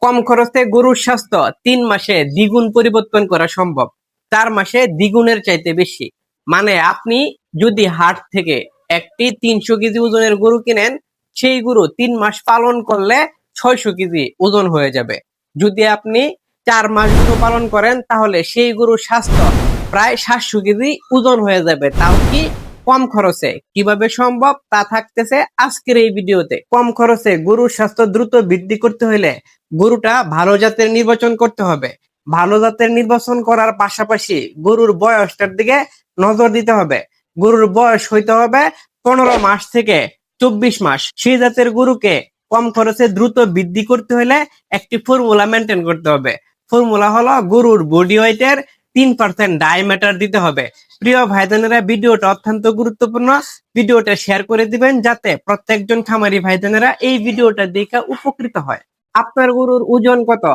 কম খরচে গরুর স্বাস্থ্য 3 মাসে দ্বিগুণ পরিবর্তন করা সম্ভব, 4 মাসে দ্বিগুণের চাইতে বেশি। মানে আপনি যদি হাট থেকে একটি 300 কেজি ওজনের গরু কিনেন, সেই গরু 3 মাস পালন করলে 600 কেজি ওজন হয়ে যাবে। যদি আপনি 4 মাস গরু পালন করেন, তাহলে সেই গরুর স্বাস্থ্য প্রায় 700 কেজি ওজন হয়ে যাবে। তাও কি কম খরচে। কিভাবে সম্ভব তা থাকতেছে আজকের এই ভিডিওতে। কম খরচে গরুর স্বাস্থ্য দ্রুত বৃদ্ধি করতে হলে গরুটা ভালো জাতের নির্বাচন করতে হবে। ভালো জাতের নির্বাচন করার পাশাপাশি গরুর বয়সটার দিকে নজর দিতে হবে। গরুর বয়স হইতে হবে 15 মাস থেকে 24 মাস। সেই জাতের গরুকে কম খরচে দ্রুত বৃদ্ধি করতে হলে একটি ফর্মুলা মেনটেন করতে হবে। ফর্মুলা হলো গরুর বডি ওয়েটের 3% ডায়ামিটার দিতে হবে। প্রিয় ভাই বোনেরা, ভিডিওটা অত্যন্ত গুরুত্বপূর্ণ। ভিডিওটা শেয়ার করে দিবেন যাতে প্রত্যেকজন খামারি ভাই বোনেরা এই ভিডিওটা দেখে উপকৃত হয়। আপনার গরুর ওজন কত?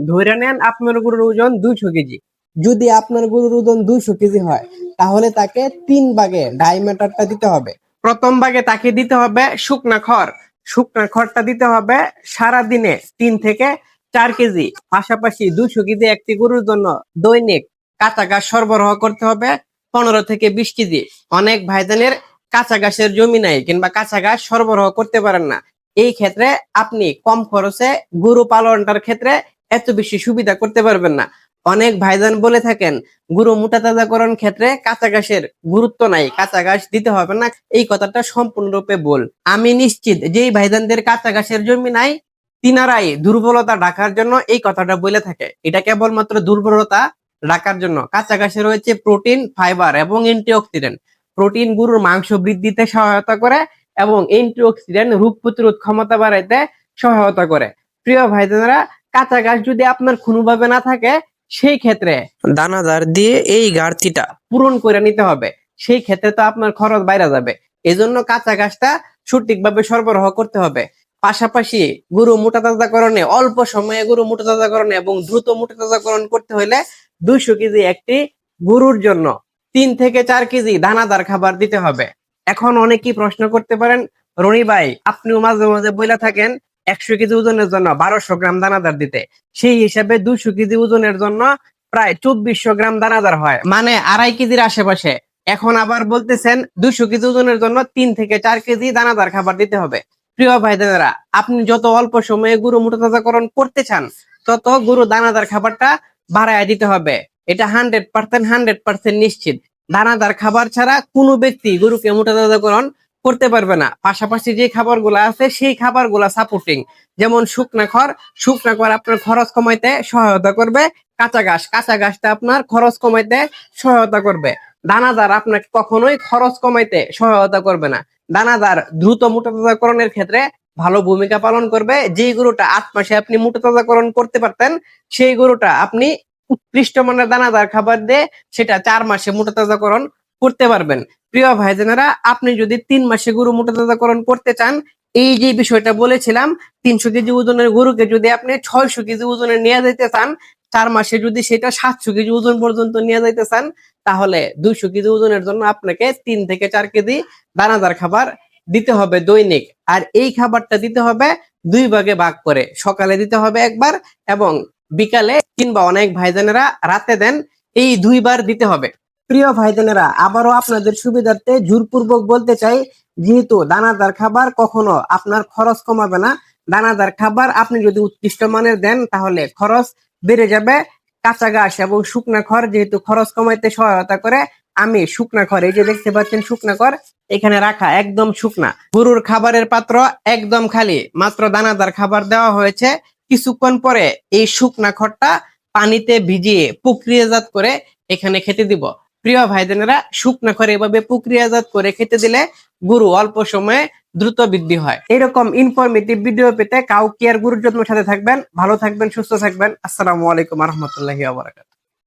ধরে নেন আপনার গরুর ওজন 200 কেজি। যদি আপনার গরুর ওজন 200 কেজি হয়, তাহলে তাকে 3 ভাগে ডায়ামিটারটা দিতে হবে। প্রথম ভাগে তাকে দিতে হবে শুকনা খড়। শুকনা খড়টা দিতে হবে সারাদিনে 3 থেকে 4 কেজি। পাশাপাশি 200 কেজি একটি গরুর জন্য দৈনিক কাঁচা ঘাস সরবরাহ করতে হবে 15 থেকে 20 কেজি। অনেক ভাইজানের কাঁচা ঘাসের জমি নাই কিংবা কাঁচা ঘাস সরবরাহ করতে পারেন না। এই ক্ষেত্রে আপনি কম খরচে গরু পালনটার ক্ষেত্রে এত বেশি সুবিধা করতে পারবেন না। অনেক ভাইজান বলে থাকেন গরু মোটা তাজাকরণ ক্ষেত্রে কাঁচা ঘাসের গুরুত্ব নাই, কাঁচা ঘাস দিতে হবে না। এই কথাটা সম্পূর্ণরূপে ভুল। আমি নিশ্চিত যেই ভাইজানদের কাঁচা ঘাসের জমি নাই, তিনারাই দুর্বলতা ঢাকার জন্য এই কথাটা বলে থাকে। এটা কেবলমাত্র দুর্বলতা ঢাকার জন্য। কাঁচা ঘাসে রয়েছে প্রোটিন, ফাইবার এবং অ্যান্টিঅক্সিডেন্ট। প্রোটিন গরুর মাংস বৃদ্ধিতে সহায়তা করে এবং অ্যান্টিঅক্সিডেন্ট রোগ প্রতিরোধ ক্ষমতা বাড়াইতে সহায়তা করে। প্রিয় ভাই বোনেরা, কাঁচা ঘাস যদি আপনার কোনোভাবে না থাকে, সেই ক্ষেত্রে দানাদার দিয়ে এই ঘাটতিটা পূরণ করে নিতে হবে। সেই ক্ষেত্রে তো আপনার খরচ বাইরে যাবে। এজন্য কাঁচা ঘাসটা সঠিকভাবে সরবরাহ করতে হবে। পাশাপাশি গরু মোটা তাজাকরণে অল্প সময়ে গরু মোটা তাজাকরণে এবং দ্রুত মোটা তাজাকরণ করতে হলে 200 কেজি একটি গরুর জন্য 3 থেকে 4 কেজি দানাদার খাবার দিতে হবে। এখন অনেকেই প্রশ্ন করতে পারেন, রনি ভাই আপনিও মাঝে মাঝে বইলা থাকেন 100 কেজি ওজনের জন্য 1200 গ্রাম দানাদার দিতে। সেই হিসাবে 200 কেজি ওজনের জন্য প্রায় 2400 গ্রাম দানাদার হয়, মানে 2.5 কেজির আশেপাশে। এখন আবার বলতেছেন 200 কেজি ওজনের জন্য 3 থেকে 4 কেজি দানাদার খাবার দিতে হবে। প্রিয় ভাই বোনেরা, আপনি যত অল্প সময়ে গরু মোটা তাজাকরণ করতে চান, তত গরু দানাদার খাবারটা বাড়ায় দিতে হবে। এটা 100% নিশ্চিত। দানাদার খাবার ছাড়া কোনো ব্যক্তি গরুকে মোটা তাজাকরণ করতে পারবে না। পাশাপাশি যে খাবারগুলো আছে সেই খাবারগুলো সাপোর্টিং, যেমন শুকনা খড়। শুকনা খড় আপনার খরচ কমাইতে সহায়তা করবে। কাঁচা ঘাস, কাঁচা ঘাসটা আপনার খরচ কমাইতে সহায়তা করবে। দানাদার আপনাকে কখনোই খরচ কমাইতে সহায়তা করবে না। দানাদার দ্রুত মোটা তাজাকরণের ক্ষেত্রে ভালো ভূমিকা পালন করবে। যেই গরুটা 8 মাসে আপনি মোটা তাজাকরণ করতে পারতেন, সেই গরুটা আপনি উৎকৃষ্ট মানের দানাদার খাবার দিয়ে সেটা 4 মাসে মোটা তাজাকরণ করতে পারবেন। প্রিয় ভাই বোনেরা, আপনি যদি 3 মাসে গরু মোটা তাজাকরণ করতে চান, এই যে বিষয়টা বলেছিলাম, 300 কেজি ওজনের গরুকে যদি আপনি 600 কেজি ওজনে নিয়ে যেতে চান, 4 মাসে যদি সেটা 700 কেজি ওজন পর্যন্ত নিয়ে যেতে চান, তাহলে 200 কেজি ওজনের জন্য আপনাকে 3 থেকে 4 কেজি দানাদার খাবার দিতে হবে দৈনিক। আর এই খাবারটা দিতে হবে 2 ভাগে ভাগ করে। সকালে দিতে হবে একবার এবং বিকালে, কিংবা অনেক ভাইজানেরা রাতে দেন, এই 2 বার দিতে হবে। প্রিয় ভাইজানেরা, আবারও আপনাদের সুবিধার্থে জোরপূর্বক বলতে চাই, যেহেতু দানাদার খাবার কখনো আপনার খরচ কমাবে না। দানাদার খাবার আপনি যদি উৎকৃষ্ট মানের দেন, তাহলে খরচ বেড়ে যাবে। কাঁচা ঘাস এবং শুকনা খড় যেহেতু খরচ কমাইতে সহায়তা করে, আমি শুকনা খড়, এই যে দেখতে পাচ্ছেন শুকনা খড় এখানে রাখা, একদম শুকনা। গরুর খাবারের পাত্র একদম খালি, মাত্র দানাদার খাবার দেওয়া হয়েছে। কিছুক্ষণ পরে এই শুকনা খড়টা পানিতে ভিজিয়ে প্রক্রিয়াজাত করে এখানে খেতে দিব। প্রিয় ভাই বোনেরা, শুকনা খড় এভাবে প্রক্রিয়াজাত করে খেতে দিলে গরু অল্প সময়ে দ্রুত বৃদ্ধি হয়। এরকম ইনফরমেটিভ ভিডিও পেতে কাউ কেয়ার গরুর যত্নের সাথে থাকবেন। ভালো থাকবেন, সুস্থ থাকবেন। আসসালামু আলাইকুম ওয়া রাহমাতুল্লাহি ওয়া বারাকাতুহু।